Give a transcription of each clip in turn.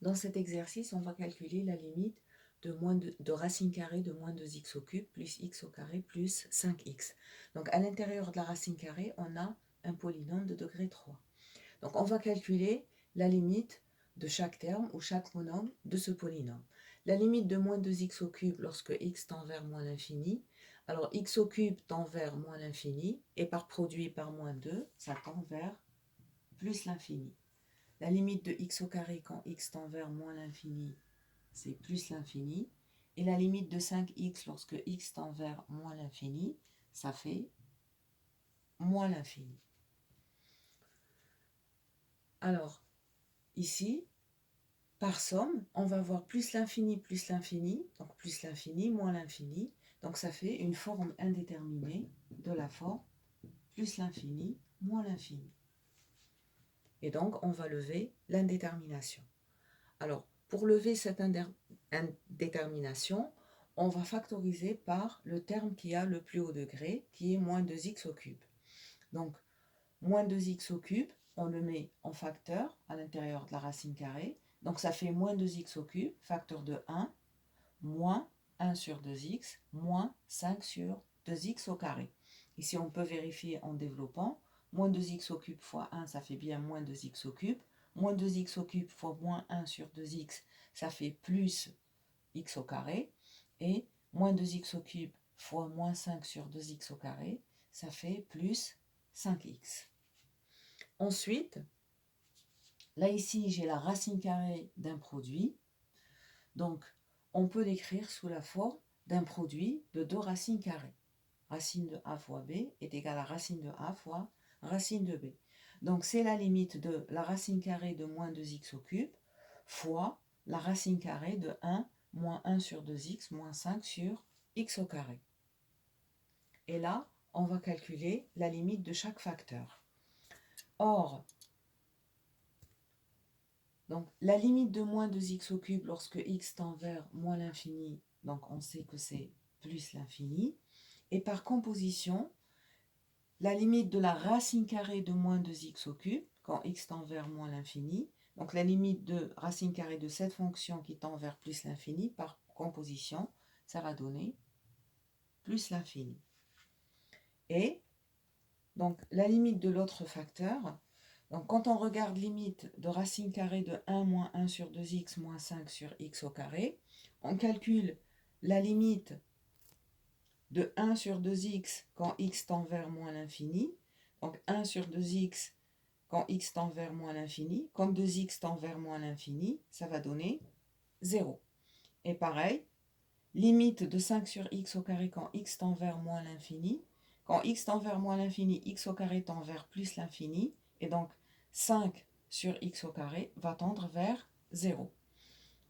Dans cet exercice, on va calculer la limite de racine carrée de moins 2x au cube plus x au carré plus 5x. Donc à l'intérieur de la racine carrée, on a un polynôme de degré 3. Donc on va calculer la limite de chaque terme ou chaque monôme de ce polynôme. La limite de moins 2x au cube lorsque x tend vers moins l'infini. Alors x au cube tend vers moins l'infini et par produit par moins 2, ça tend vers plus l'infini. La limite de x au carré quand x tend vers moins l'infini, c'est plus l'infini. Et la limite de 5x lorsque x tend vers moins l'infini, ça fait moins l'infini. Alors, ici, par somme, on va voir plus l'infini, donc plus l'infini, moins l'infini. Donc ça fait une forme indéterminée de la forme plus l'infini, moins l'infini. Et donc, on va lever l'indétermination. Alors, pour lever cette indétermination, on va factoriser par le terme qui a le plus haut degré, qui est moins 2x au cube. Donc, moins 2x au cube, on le met en facteur à l'intérieur de la racine carrée. Donc, ça fait moins 2x au cube, facteur de 1, moins 1 sur 2x, moins 5 sur 2x au carré. Ici, on peut vérifier en développant. Moins 2x au cube fois 1, ça fait bien moins 2x au cube. Moins 2x au cube fois moins 1 sur 2x, ça fait plus x au carré. Et moins 2x au cube fois moins 5 sur 2x au carré, ça fait plus 5x. Ensuite, là ici, j'ai la racine carrée d'un produit. Donc, on peut l'écrire sous la forme d'un produit de deux racines carrées. Racine de a fois b est égale à racine de a fois racine de b. Donc, c'est la limite de la racine carrée de moins 2x au cube fois la racine carrée de 1 moins 1 sur 2x moins 5 sur x au carré. Et là, on va calculer la limite de chaque facteur. Or, donc, la limite de moins 2x au cube lorsque x tend vers moins l'infini, donc on sait que c'est plus l'infini. Et par composition, la limite de la racine carrée de moins 2x au cube, quand x tend vers moins l'infini, donc la limite de racine carrée de cette fonction qui tend vers plus l'infini, par composition, ça va donner plus l'infini. Et donc la limite de l'autre facteur, donc quand on regarde limite de racine carrée de 1 moins 1 sur 2x moins 5 sur x au carré, on calcule la limite de 1 sur 2x quand x tend vers moins l'infini. Donc 1 sur 2x quand x tend vers moins l'infini. Comme 2x tend vers moins l'infini, ça va donner 0. Et pareil, limite de 5 sur x au carré quand x tend vers moins l'infini. Quand x tend vers moins l'infini, x au carré tend vers plus l'infini. Et donc 5 sur x au carré va tendre vers 0.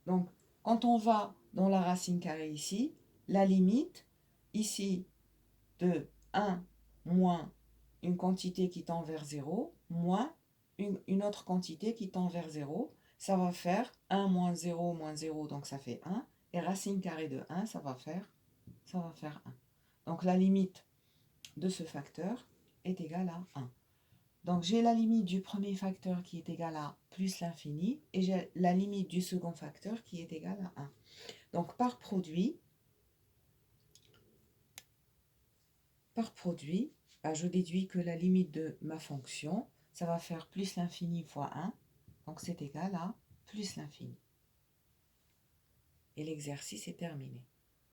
Donc quand on va dans la racine carrée ici, la limite ici de 1 moins une quantité qui tend vers 0 moins une autre quantité qui tend vers 0, ça va faire 1 moins 0, donc ça fait 1. Et racine carrée de 1, ça va faire 1. Donc la limite de ce facteur est égale à 1. Donc j'ai la limite du premier facteur qui est égale à plus l'infini et j'ai la limite du second facteur qui est égale à 1. Donc par produit, je déduis que la limite de ma fonction, ça va faire plus l'infini fois 1, donc c'est égal à plus l'infini. Et l'exercice est terminé.